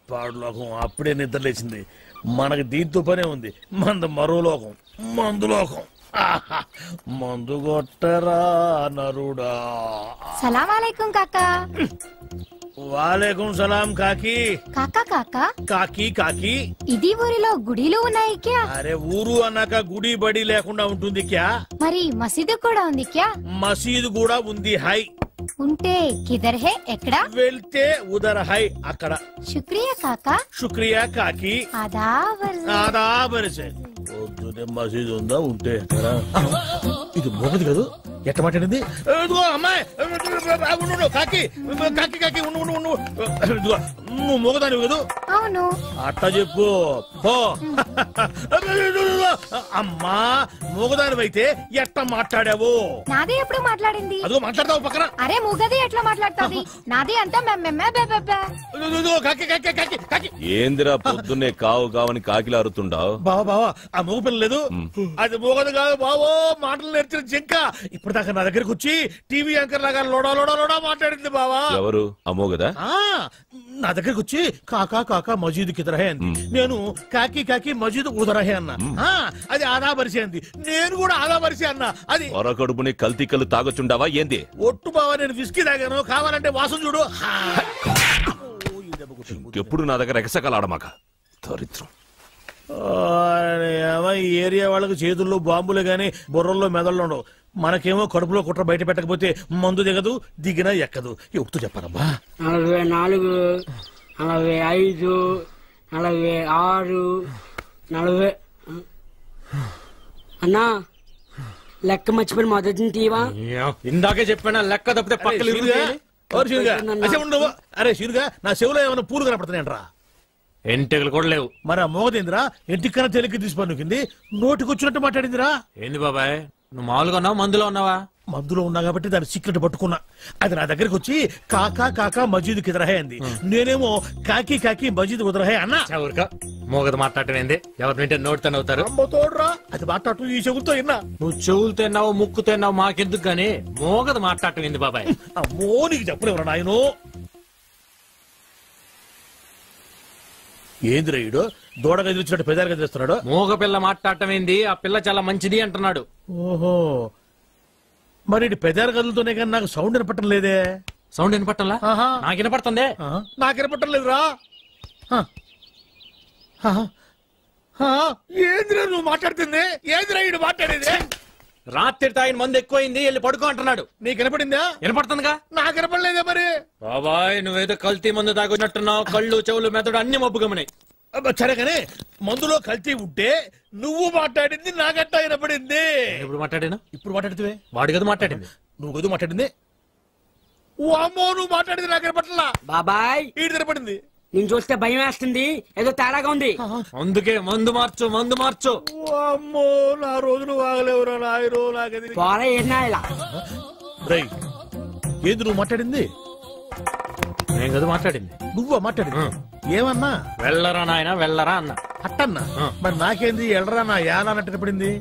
పాడు లోకం అప్పుడే నిద్ర లేచింది. మనకి దీంతో పనే ఉంది. మంద మరో లోకం, మందు లోకం. మందు కొట్టరా నరుడా. సలాం అలైకుం కాకా. వాలేకుం సలాం కాకి. కాకా కాకా కాకి కాకి. ఇది ఊరిలో గుడిలు ఉన్నాయి క్యా? అరే ఊరు అన్నాక గుడి బడి లేకుండా ఉంటుంది క్యా? మరి మసీదు కూడా ఉంది క్యా? మసీదు కూడా ఉంది. హై ఉంటే కిదర్ హే ఎక్కడ? వెళ్తే ఉదర్ హై అక్కడ. శుక్రియా కాకా. శుక్రియా కాకి. ఆదాబర్. పొద్దునే మసీదు ఉందా? ఉంటే ఎక్కడ? ఇది మోగది కదా, ఎట్ట మాట్లాడింది? అమ్మాయి కాకి కాకి కాకి నువ్వు మోగదాని కదా? అవును. అట్ట చెప్పు. అమ్మా మోగదాని అయితే ఎట్ట మాట్లాడావు? నాదే ఎప్పుడు మాట్లాడింది? అదో మాట్లాడతావు పక్కన. అరే మూగది ఎట్లా మాట్లాడుతుంది? నాది అంతా ఏందిరా పొద్దున్నే కావు కావని కాకిలా అరుతుండావు? బావా బావా ఆ మోగ పిల్ల లేదు, అది మోగదు కాదు బావో. మాటలు నేర్చిన జింక ఇప్పుడు దాకా నా దగ్గరకు వచ్చి టీవీ యాంకర్ లాగా లోడా లోడా లోడా మాట్లాడింది బావా. ఎవరు అమోగదా? నా దగ్గరకు వచ్చి కాకా కాకా మజీద్ కిదరహే అంది. నేను కాకి కాకి మజీద్ ఉదరహే అన్నా. అది ఆదా పరిచే అంది. నేను కూడా ఆదా పరిచే అన్నా. అది కడుపుని కల్తీ కళ్ళు తాగొచ్చుండావా ఏంది? ఒట్టు బావా, నేను విస్కీ తాగాను. కావాలంటే వాసన చూడు. ఎప్పుడు నా దగ్గర ఎగసకలాడమాక దరిద్రం. ఈ ఏరియా వాళ్ళకి చేతుల్లో బాంబులే గాని బుర్రల్లో మెదళ్ళు ఉండవు. మనకేమో కడుపులో కుట్ర బయట పెట్టకపోతే మందు దిగదు, దిగినా ఎక్కదు. ఎప్పుడు చెప్పారమ్మా? 44, 45, 46, 40. అన్నా లెక్క మర్చిపోయి మొదటి తీవా? ఇందాకే చెప్పానా లెక్క తప్పితే పక్కన. అరే శీరుగా, నా చెవులో ఏమైనా పూలు కనపడుతున్నాయంట్రా? ఎంటెగలు కూడా లేవు. మరి ఆ మోగదేంద్రా ఎంటికన్నా తెలికి తీసిపనుకుంది, నోటికొచ్చినట్టు మాట్లాడిందిరా. ఏంది బాబాయ్, నువ్వు మామూలుగా ఉన్నావు మందులో ఉన్నావా? మందులో ఉన్నా కాబట్టి దాని సీక్రెట్ పట్టుకున్నా. అది నా దగ్గరకు వచ్చి కాకా కాకా మజీద్ కిదరహే అంది. నేనేమో కాకి కాకి మజీద్ ఉదరహే అన్నా. మోగదు మాట్లాడటం ఎవరి వింటే నోటితో అవుతారు. తోడురా, అది మాట్లాడటం ఈ చెవులతో విన్నా. నువ్వు చెవులతో తిన్నావు, ముక్కుతో తిన్నావు, మాకెందుకు గానీ మోగదు మాట్లాడటం ఏంది బాబాయ్? అమ్మో నీకు చెప్పలేవరా నాయనో. ఏందిరా ఈడు దూడగా ఎదుర్చినట్టు పెదాలుగా చేస్తున్నాడు? మోగ పిల్ల మాట్లాడటం ఏంది? ఆ పిల్ల చాలా మంచిది అంటున్నాడు. ఓహో, మరి పెదాల గదులతోనే కానీ నాకు సౌండ్ వినపట్టం లేదే. సౌండ్ వినపట్టంలా? నాకు వినపడుతుంది. నాకు వినపట్టం లేదురా. ఏందిరా నువ్వు మాట్లాడుతుంది? ఏందిరా ఈడు మాట్లాడేది? రాత్రి తాగిన మందు ఎక్కువైంది, వెళ్ళి పడుకో అంటున్నాడు. నీకు వినపడిందా? వినపడుతుందిగా. నాకు వినపడలేదే. మరి బాబాయ్ నువ్వేదో కల్తీ మందు తాగున్నట్టున్నావు. కళ్ళు చెవులు మెదడు అన్ని మబ్బుగమనాయి. సరే కానీ మందులో కల్తీ ఉంటే నువ్వు మాట్లాడింది నాగట్టా వినపడింది. ఇప్పుడు మాట్లాడాను. ఇప్పుడు మాట్లాడితే వాడి కదా మాట్లాడింది. నువ్వు కదా మాట్లాడింది. అమ్మో నువ్వు మాట్లాడింది నాకు వినపట్లా. బాబాయ్ ఈడు వినపడింది. నేను చూస్తే భయం వేస్తుంది, ఏదో తేడాగా ఉంది. అందుకే మందు మార్చు, మందు మార్చు. అమ్మో నా రోజులు వాగలేవురా నాయనో. నాకది ఏంది నువ్వు మాట్లాడింది? నేను కదా మాట్లాడింది. నువ్వా మాట్లాడింది? ఏమన్నా? వెళ్ళరా నాయన వెళ్ళరా అన్నా. అట్టన్నా? మరి నాకేంది ఎళ్ళరా నా యాన అన్నట్టు పడింది.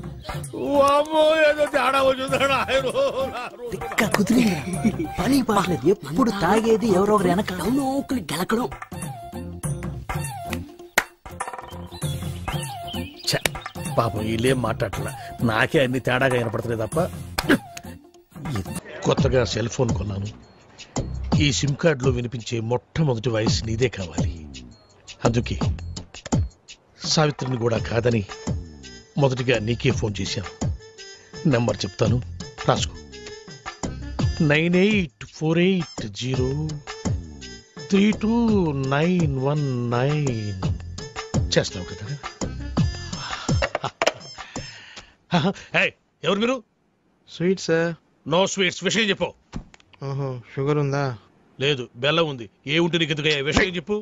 అమ్మో ఏదో తేడా వచ్చిందా పని పాడలేదు. ఎప్పుడు తాగేది ఎవరో ఒకరు వెనక గెలకడం. పాపం వీళ్ళేం మాట్లాడలే. నాకే అన్ని తేడాగా వినపడతలేదు తప్ప. కొత్తగా సెల్ ఫోన్ కొన్నాను. ఈ సిమ్ కార్డులో వినిపించే మొట్టమొదటి వాయిస్ నీదే కావాలి. అందుకే సావిత్రిని కూడా కాదని మొదటిగా నీకే ఫోన్ చేశాను. నెంబర్ చెప్తాను, రాసుకో. 9848032919. చేస్తావు కదా? ఎవరు మీరు? Sweet sir. No sweets. విషయం చెప్పు. షుగర్ ఉందా? లేదు, బెల్లం ఉంది. ఏ ఉంటే నీకు ఎందుకు? విషయం చెప్పు.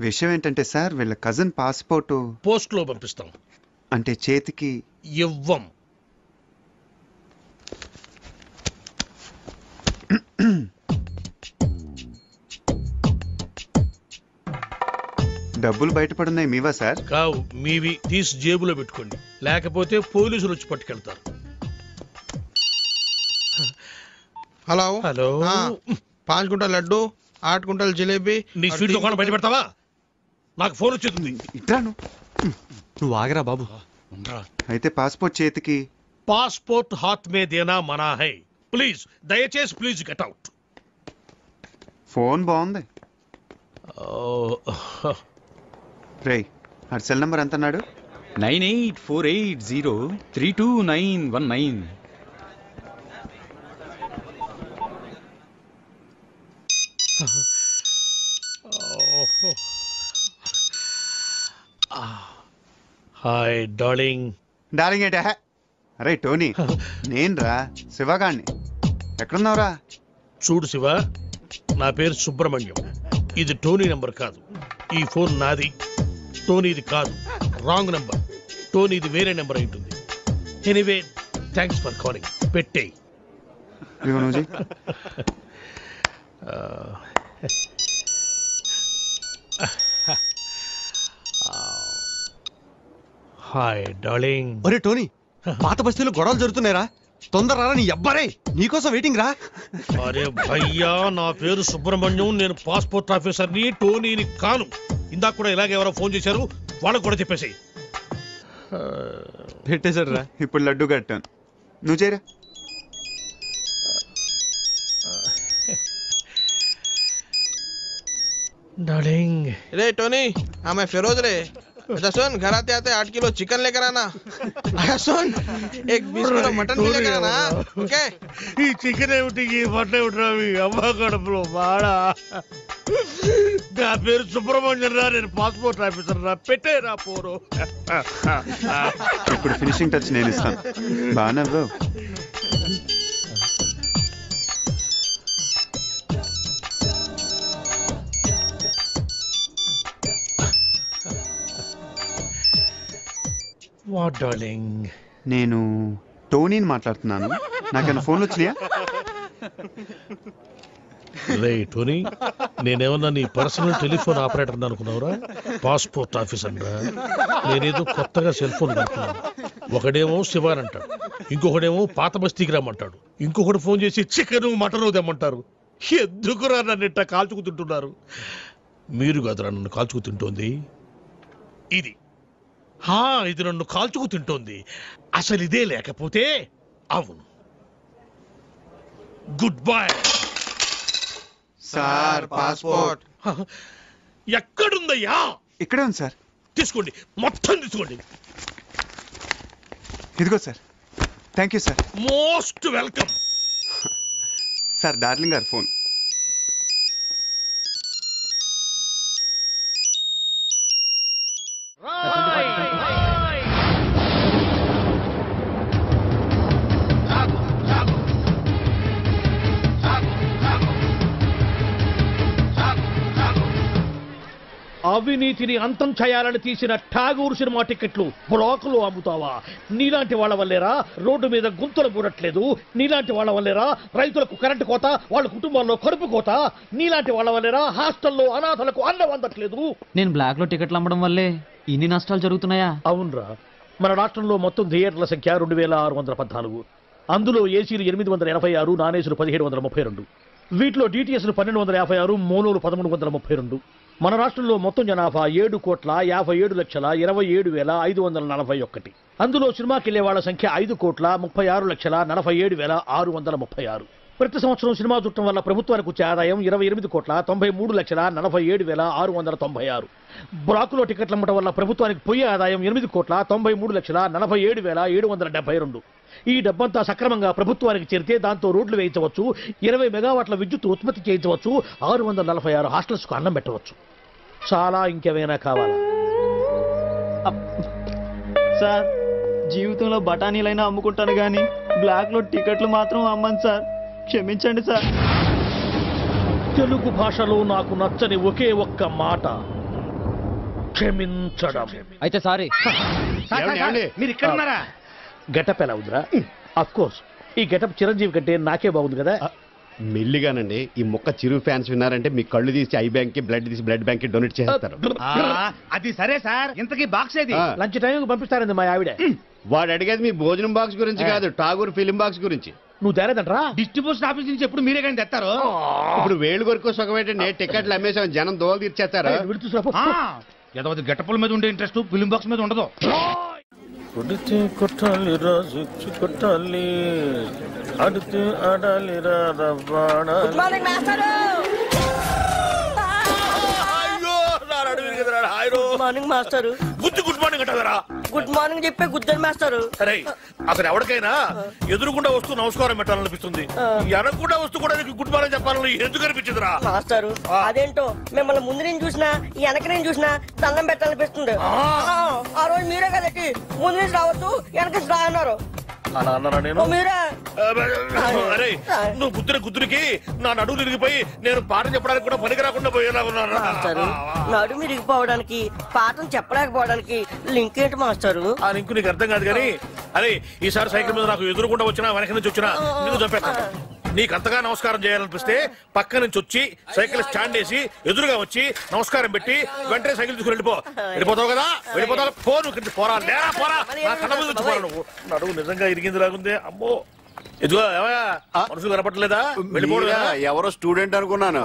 విషయం ఏంటంటే సార్, వీళ్ళ కజిన్ పాస్పోర్ట్ పోస్ట్ లో పంపిస్తాం. అంటే చేతికి ఇవ్వం. డబ్బులు బయటపడున్నాయి. మీవా సార్? కావు, మీవి. తీసి జేబులో పెట్టుకోండి, లేకపోతే పోలీసులు వచ్చి పట్టుకెళ్తారు. హలో హలో, 5 గుంటల లడ్డు, 8 क्विंटल जलेबी నీ స్వీట్ దుకాణం బయట పెడతావా? నాకు ఫోన్ వచ్చేస్తుంది. ఇట్రాను. నువ్వు ఆగరా బాబు. అయితే పాస్పోర్ట్ చేతికి. పాస్పోర్ట్ హాత్ మే దేనా మనా హై. ప్లీజ్ దయచేసి ప్లీజ్ గెట్ అవుట్. ఫోన్ బాగుంది. రేయ్ ఆ సెల్ నంబర్ ఎంత అన్నాడు? 9848032919. Hi darling. డార్లింగ్ ఏంటే? అరే టోనీ, నేనురా శివగాణ్ణి. ఎక్కడున్నావురా? చూడు శివ, నా పేరు సుబ్రహ్మణ్యం. ఇది టోనీ నంబర్ కాదు. ఈ ఫోన్ నాది. టోనీది కాదు, రాంగ్ నంబర్. టోనీది వేరే నెంబర్ అయి ఉంటుంది. Anyway thanks for calling. పెట్టేయ్. Hi darling. ఒరే టోనీ, పాత బస్తీలో గొడవలు జరుగుతున్నాయిరా. తొందర రారా నీ అబ్బారే, నీకోసం వెయిటింగ్ రా. అరే భయ్యా, నా పేరు సుబ్రహ్మణ్యం. నేను పాస్పోర్ట్ ఆఫీసర్ని, టోనీని కాను. ఇందాక కూడా ఇలాగే ఎవరో ఫోన్ చేశారు, వాళ్ళకు కూడా చెప్పేసి. పెట్టేశాడు రా. ఇప్పుడు లడ్డు కట్టాను. నువ్వు చేయరా. डार्लिंग रे टोनी, हाँ मैं फिरोज रे. अच्छा सुन, घर आते आते 8 किलो चिकन लेकर आना. अच्छा सुन, एक 20 किलो मटन भी लेकर आना. ओके? ఈ చికెన్ ఏమిటి, ఈ మటన్ ఏమిటి? అమ్మ కడుపులో బాడా. నా పేరు సుబ్రహ్మణ్యం రా, నేను పాస్పోర్ట్ ఆఫీసర్ రా. పెట్టేరా పోరు. ఇప్పుడు ఫినిషింగ్ టచ్ నేను ఇస్తాను. బాగా నవ్వావు. What darling? నేను టోనీని మాట్లాడుతున్నాను. నాకేమైనా ఫోన్లు వచ్చినాయా? రే టోనీ, నేనేమన్నా నీ పర్సనల్ టెలిఫోన్ ఆపరేటర్ అనుకున్నావురా? పాస్పోర్ట్ ఆఫీసర్ రా. నేనేదో కొత్తగా సెల్ ఫోన్ కడుతున్నాను. ఒకడేమో శివాన్ అంటాడు, ఇంకొకడేమో పాత బస్తీకి రమ్మంటాడు, ఇంకొకటి ఫోన్ చేసి చికెన్ మటన్ తెమ్మంటారు. ఎందుకురా నన్ను ఇట్ట కాల్చుకు తింటున్నారు? మీరు కదరా నన్ను కాల్చుకు తింటోంది. ఇది ఇది నన్ను కాల్చుకు తింటోంది. అసలు ఇదే లేకపోతే అవును. గుడ్ బై సార్ పాస్పోర్ట్ ఎక్కడుందయ్యా? ఇక్కడే ఉంది సార్. తీసుకోండి, మొత్తం తీసుకోండి. ఇదిగో sir. Thank you sir. Most welcome. Sir darling గారు ఫోన్. అవినీతిని అంతం చేయాలని తీసిన ఠాగూర్ సినిమా టికెట్లు బ్లాకులు అమ్ముతావా? నీలాంటి వాళ్ళ వల్లేరా రోడ్డు మీద గుంతలు పూడట్లేదు. నీలాంటి వాళ్ళ వల్లేరా రైతులకు కరెంటు కోత, వాళ్ళ కుటుంబాల్లో కడుపు కోత. నీలాంటి వాళ్ళ వల్లేరా హాస్టల్లో అనాథలకు అన్నం అందట్లేదు. నేను బ్లాక్ లో టికెట్లు అమ్మడం వల్లే ఇన్ని నష్టాలు జరుగుతున్నాయా? అవునరా, మన రాష్ట్రంలో మొత్తం థియేటర్ల సంఖ్య 2614. అందులో ఏసీలు 886, నాన్ ఏసీలు 1732. వీటిలో డిటిఎస్లు 1256, మోనోలు 1332. మన రాష్ట్రంలో మొత్తం జనాభా 7,27,27,541. అందులో సినిమాకి వెళ్లే వాళ్ళ సంఖ్య 5,36,47,636. ప్రతి సంవత్సరం సినిమా చూడటం వల్ల ప్రభుత్వానికి వచ్చే ఆదాయం 28,93,43,696. బ్లాకులో టికెట్లు అమ్మటం వల్ల ప్రభుత్వానికి పోయే ఆదాయం 8,93,47,772. ఈ డబ్బంతా సక్రమంగా ప్రభుత్వానికి చేరితే దాంతో రోడ్లు వేయించవచ్చు, 20 మెగావాట్ల విద్యుత్ ఉత్పత్తి చేయించవచ్చు, 646 హాస్టల్స్కు అన్నం పెట్టవచ్చు. చాలా ఇంకేమైనా కావాలా? సార్, జీవితంలో బఠానీలైనా అమ్ముకుంటాను గానీ బ్లాక్ లో టికెట్లు మాత్రం అమ్మను సార్. క్షమించండి సార్. తెలుగు భాషలో నాకు నచ్చని ఒకే ఒక్క మాట క్షమించడం. అయితే సారీ. మీరు ఇక్కడ ఉన్నారా? గెటప్ ఎలా ఉందిరా? అఫ్ కోర్స్ ఈ గెటప్ చిరంజీవి కంటే నాకే బాగుంది కదా. మెల్లిగానండి, ఈ మొక్క చిరు ఫ్యాన్స్ విన్నారంటే మీ కళ్ళు తీసి ఐ బ్యాంక్ కి, బ్లడ్ తీసి బ్లడ్ బ్యాంక్ కి డొనేట్ చేస్తారు. అది సరే సార్, ఇంతకీ బాక్స్ ఏది? లంచ్ టైం పంపిస్తారండి మా ఆవిడ. వాడు అడిగేది మీ భోజనం బాక్స్ గురించి కాదు, ఠాగూర్ ఫిలిం బాక్స్ గురించి. నువ్వు తేలేదంటరా? డిస్ట్రిబ్యూషన్ ఆఫీస్ నుంచి ఎప్పుడు మీరే కానీ తెస్తారు. ఇప్పుడు వేలు కొరకు సుఖం ఏంటంటే టికెట్లు అమ్మేసాం, జనం దోలు తీర్చేస్తారు. ఎదవది గెటపుల మీద ఉండే ఇంట్రెస్ట్ ఫిలిం బాక్స్ మీద ఉండదు. కొడితే కొట్టాలి రాజు కొట్టాలి, ఆడితే ఆడాలి రవ్వాడా. మార్నింగ్ మాస్టారు. గుడ్ మార్నింగ్ అంటారా? గుడ్ మార్నింగ్ చెప్పే గుద్దరు మాస్టారు. అరే అసలు ఎవరికైనా ఎదురుకుండా వస్తూ నమస్కారం పెట్టాలనిపిస్తుంది, ఎనకుండా వస్తూ కూడా గుడ్ మార్నింగ్ చెప్పాలని ఎందుకు అనిపించదురా? మాస్టారు అదేంటో మిమ్మల్ని ముందు నేను చూసినా వెనక నేను చూసినా దండం పెట్టాలనిపిస్తుంది. ఆ రోజు మీరే కదండి ముందు నుంచి రావచ్చు వెనక నుంచి రా అన్నారు. అలా అన్నారా? నేను మీరే. అరే నువ్వు గుద్దురికి నా నడువు తిరిగిపోయి నేను పాఠం చెప్పడానికి కూడా పనికి రాకుండా పోయేలా ఉన్నాను. నడుము ఇరిగిపోవడానికి పాఠం చెప్పలేకపోవడానికి లింక్ ఏంటి మాస్టారు? ఆ లింక్ నీకు అర్థం కాదు కానీ, అరే ఈసారి సైకిల్ మీద నాకు ఎదురుకుండా వచ్చినా వెనక నుంచి వచ్చినా నిన్ను చంపేస్తాను. నీకు అంతగా నమస్కారం చేయాలనిపిస్తే పక్క నుంచి వచ్చి సైకిల్ స్టాండ్ వేసి ఎదురుగా వచ్చి నమస్కారం పెట్టి వెంటనే సైకిల్ తీసుకుని వెళ్ళిపోతావు కదా. వెళ్ళిపోతావు పోరా లేరా పోరా, నా కళ్ళ మీద వచ్చి పోరా. నువ్వు నడువు నిజంగా ఇరిగింది లాగుంది. అమ్మో ఎదుగో మనుషులు కనపడలేదా? వెళ్ళిపోవడం. ఎవరో స్టూడెంట్ అనుకున్నాను.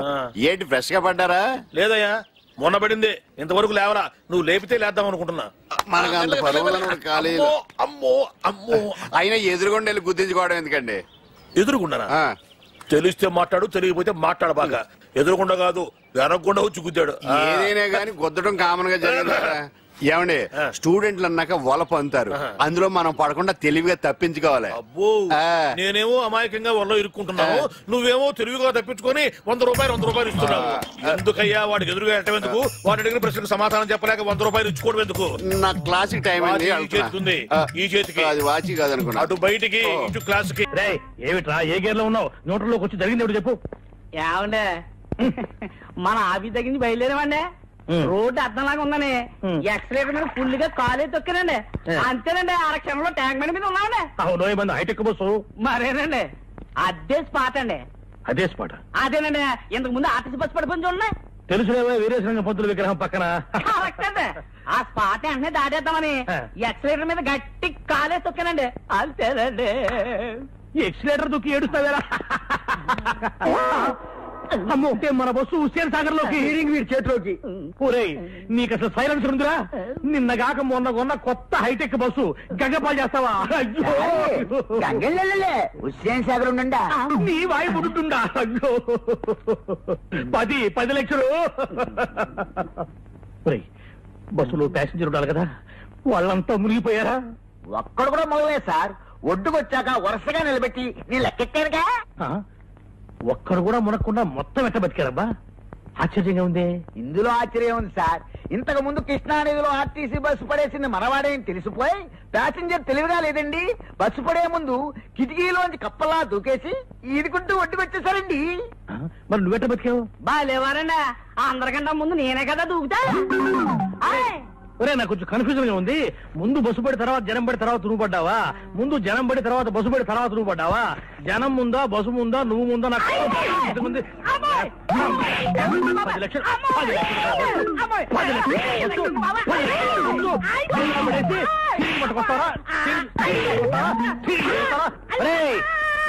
ఏంటి ఫ్రెష్ గా పడ్డారా? లేదయ్యా మొన్న పడింది, ఇంతవరకు లేవరా. నువ్వు లేపితే లేద్దాం అనుకుంటున్నా. మనకు అంత పదవులను కాలేదు. అమ్మో అమ్మో అయినా ఎదురుగొండ వెళ్ళి గుర్తించుకోవడం ఎందుకండి? ఎదురుకుండానా? తెలిస్తే మాట్లాడు, తెలియకపోతే మాట్లాడు. బాగా ఎదురుకుండా కాదు వెనకుండా వచ్చి గుద్దాడు. ఏదైనా కానీ గుద్దడం కామన్ గా జరిగింది. ఏమండి స్టూడెంట్లు అన్నాక వలప అంటారు, అందులో మనం పడకుండా తెలివిగా తప్పించుకోవాలి. అబ్బో నేనేమో అమాయకంగా వల్ల ఇరుక్కుంటున్నావు, నువ్వేమో తెలివిగా తప్పించుకొని 100 రూపాయలు ఇస్తున్నావు. ఎందుకయ్యా వాడికి ఎదురుగా ఎట్టేందుకు? వాడి అడిగిన ప్రశ్నకు సమాధానం చెప్పలేక 100 రూపాయలు ఇచ్చుకోవడం ఎందుకు? నా క్లాస్ టైం చేస్తుంది ఈ చేతికి, అది వాచి కాదనుకున్నా. అటు బయటికి ఇటు క్లాస్ కి. ఏమిట్రా ఏ గేర్ లో ఉన్నావు? న్యూట్రల్లోకి వచ్చి జరిగింది ఎవడు చెప్పు. ఏమండే మన ఆఫీస్ దగ్గర నుంచి బయలుదేరామండి. రోడ్డు అర్థంలాగా ఉందని ఎక్సలేటర్ మీద ఫుల్ గా కాలే తొక్కానండి. అంతేనండి అరక్షణంలో ట్యాంక్ బండి మీద ఉన్నామండి. అవును ఏమన్నా హైటెక్ బస్సు? మరేనండి అదే స్పాట్ అండి. అదే స్పాట్? అదేనండి ఇంతకు ముందు ఆర్టీసీ బస్సు పడిపోయింది చూడండి. తెలుసులేవా వీరేశలింగ పంతుల విగ్రహం పక్కన. ఆ స్పాట్ వెంటనే దాటేద్దామని ఎక్సలేటర్ మీద గట్టి కాలే తొక్కానండి. అంతేనండి. ఎక్సిలేటర్ దుక్కి ఏడుస్తావేరా? అమ్మో మన బస్సు హుస్సేన్ సాగర్ లోకి హీరింగ్ వీడి చేతిలోకి. ఊరే నీకు అసలు సైలెన్స్ ఉందిరా? నిన్నగాక మొన్న కొన్న కొత్త హైటెక్ బస్సు గంగపాలు చేస్తావా? హుస్సేన్ సాగర్ ఉండండి. నీ వాయి పుడుతుందా? అయ్యో 10 లక్షలు. బస్సులో ప్యాసింజర్ ఉండాలి కదా, వాళ్ళంతా మునిగిపోయారా? ఒక్కడు కూడా మొదలలేదు సార్. ఒడ్డుకొచ్చాక వరుసగా నిలబెట్టి నేను లెక్కెట్టానుగా. ఒక్కడు కూడా మునక్కుండా మొత్తం ఎట్ట బతికారబ్బా? ఆశ్చర్యంగా ఉంది. ఇందులో ఆశ్చర్యం ఉంది సార్. ఇంతకు ముందు కృష్ణానదిలో ఆర్టీసీ బస్సు పడేసింది మనవాడేని తెలిసిపోయి ప్యాసింజర్ తెలివిగా లేదండి, బస్సు పడే ముందు కిటికీలోంచి కప్పలా దూకేసి ఈదుకుంటూ ఒడ్డుకొచ్చేసారండి. మరి నువ్వెట్ట బతికావు? బాగాలేవారండి, అందరికంటే ముందు నేనే కదా దూకుతా. ఒరే నాకు కొంచెం కన్ఫ్యూజన్ గా ఉంది. ముందు బస్సు పడి తర్వాత జనం పడి తర్వాత నువ్వు పడ్డావా? ముందు జనం పడి తర్వాత బస్సు పడి తర్వాత నువ్వు పడ్డావా? జనం ముందా బస్సు ముందా నువ్వు ముందా? నాకు 10 లక్షలు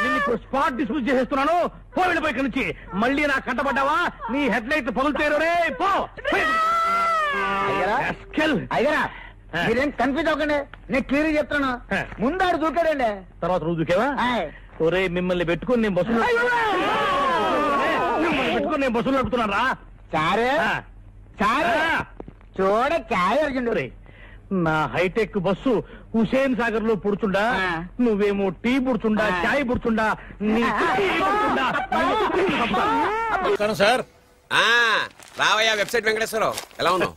నిన్ను ఇప్పుడు స్పాట్ డిస్మిస్ చేసేస్తున్నాను. పో వెళ్ళిపోయి ఇక్కడి నుంచి. మళ్ళీ నా కంటపడ్డావా నీ హెడ్ లైట్ పగులుతారు. రే పో. అయ్యారా మీరేం కన్ఫ్యూజ్ అవ్వకండి, నేను క్లియర్ చెప్తాను. ముందాడు దూకాడండి, తర్వాత నువ్వు దూకేవా? ఒరే మిమ్మల్ని పెట్టుకుని నేను బస్సు నడుపుతున్నాను రా. సరే సరే చూడ చాయ్ రే నా హైటెక్ బస్సు హుసేన్ సాగర్ లో పుడుచుండా, నువ్వేమో టీ పుడుచుండా చాయ్ పుడుచుండా. సార్ రావయ్యా వెబ్సైట్ వెంకటేశ్వరరావు, ఎలా ఉన్నావు?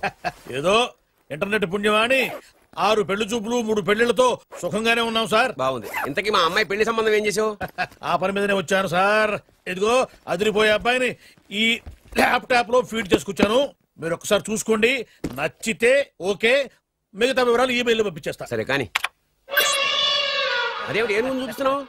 ఏదో ఇంటర్నెట్ పుణ్యమాని 6 పెళ్లి చూపులు 3 పెళ్లిళ్లతో సుఖంగానే ఉన్నాం సార్. బాగుంది. ఇంతకీ మా అమ్మాయి పెళ్లి సంబంధం ఏం చేసావు? ఆ పని మీదనే వచ్చాను సార్. ఇదిగో అదిరిపోయే అబ్బాయిని ఈ ల్యాప్టాప్ లో ఫీడ్ చేసుకొచ్చాను. మీరు ఒకసారి చూసుకోండి, నచ్చితే ఓకే, మిగతా వివరాలు ఈమెయిల్ లో పంపించేస్తా. సరే కానీ అదేమిటి ఏం చూపిస్తున్నావు?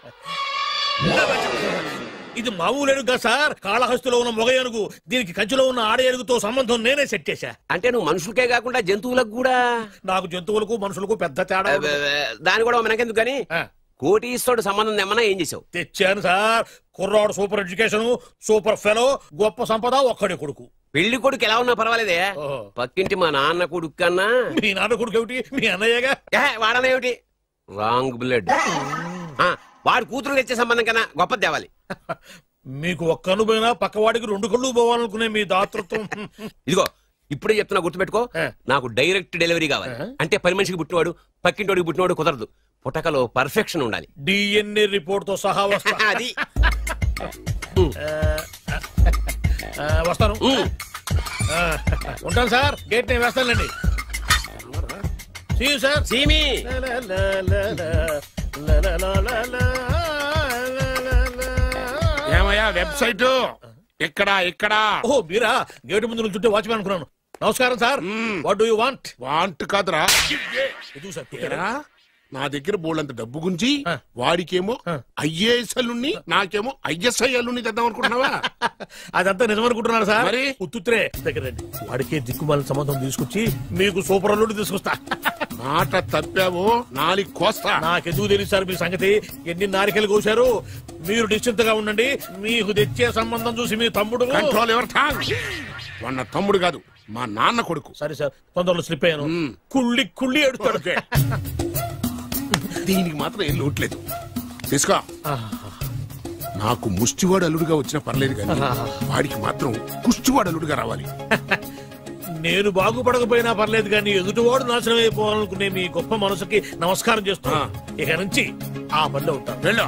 ఇది మామూలు ఏనుగుగా సార్, కాళహస్తిలో ఉన్న మొగ ఏనుగు. దీనికి కంచిలో ఉన్న ఆడ ఏనుగుతో సంబంధం నేనే సెట్ చేశా. అంటే నువ్వు మనుషులకే కాకుండా జంతువులకు కూడా? నాకు జంతువులకు మనుషులకు పెద్ద తేడా. దాని కూడా మనకెందుకు కానీ కోటీశ్వరుడు సంబంధం ఏమన్నా ఏం చేసావు? తెచ్చాను సార్. కుర్రాడు సూపర్ ఎడ్యుకేషన్, సూపర్ ఫెలో, గొప్ప సంపద, ఒక్కడే కొడుకు. పెళ్లి కొడుకు ఎలా ఉన్నా పర్వాలేదే, పక్కింటి మా నాన్న కొడుకు కన్నా. మీ నాన్న కొడుకు ఏమిటి? మీ అన్నయ్యగా. వాడనేమిటి? Wrong blood. వాడు కూతురు తెచ్చే సంబంధం కన్నా గొప్పది తేవాలి. మీకు ఒక్క కన్ను పోయినా పక్కవాడికి 2 కళ్ళు పోవాలనుకునే మీ దాతృత్వం. ఇదిగో ఇప్పుడే చెప్తున్నా, గుర్తుపెట్టుకో. నాకు డైరెక్ట్ డెలివరీ కావాలి. అంటే పని మనిషికి పుట్టినవాడు పక్కింటోడికి పుట్టినవాడు కుదరదు. పుట్టకలో పర్ఫెక్షన్ ఉండాలి. డిఎన్ఏ రిపోర్ట్ తో సహా వస్తా. అది వస్తాను. ఉంటాను సార్. గేట్ నేను వేస్తానండి. సార్ సీమి ఏమయ్యా వెబ్సైట్ ఇక్కడ ఇక్కడ. ఓ మీరా? గేటు ముందు నుంచుంటే వాచ్మెన్ అనుకున్నాను. నమస్కారం sir. What do you want? Want కాదురా, నా దగ్గర బోళ్ళంత డబ్బు గుంచి వాడికేమో ఐఏఎస్ అల్లుని నాకేమో ఐఎస్ఐ అల్లుని తెద్దాం అనుకుంటున్నావా? అదంతా నిజమనుకుంటున్నాను సార్. మరి ఉత్తుత్రే దగ్గర రండి. వాడికే దిక్కుమాల సంబంధం తీసుకొచ్చి మీకు సూపర్ అల్లుడి తీసుకొస్తా. మాట తప్పావో నాలుగు కోస్తా. నాకెందుకు తెలియదు సార్ మీ సంగతి. ఎన్ని నారికలు కోశారు. మీరు నిశ్చింతగా ఉండండి. మీకు తెచ్చే సంబంధం చూసి మీ తమ్ముడు. కంట్రోల్ ఎవరు థాంగ్? వాడు నా తమ్ముడు కాదు, మా నాన్న కొడుకు. సరే సార్, తొందరలో స్లిప్ అయ్యాను. కుళ్ళి కుళ్ళి ఎడుతాడు. దీనికి మాత్రం ఏం లోట్లేదు. తీసుకో. నాకు ముష్టివాడు అల్లుడుగా వచ్చినా పర్లేదు కానీ వాడికి మాత్రం కుష్టివాడు అల్లుడుగా రావాలి. నేను బాగుపడకపోయినా పర్లేదు కానీ ఎదుటివాడు నాశనం అయిపోవాలనుకునే మీ గొప్ప మనసుకి నమస్కారం చేస్తున్నా. ఇక నుంచి ఆ పనిలో ఉంటాను. వెళ్ళు.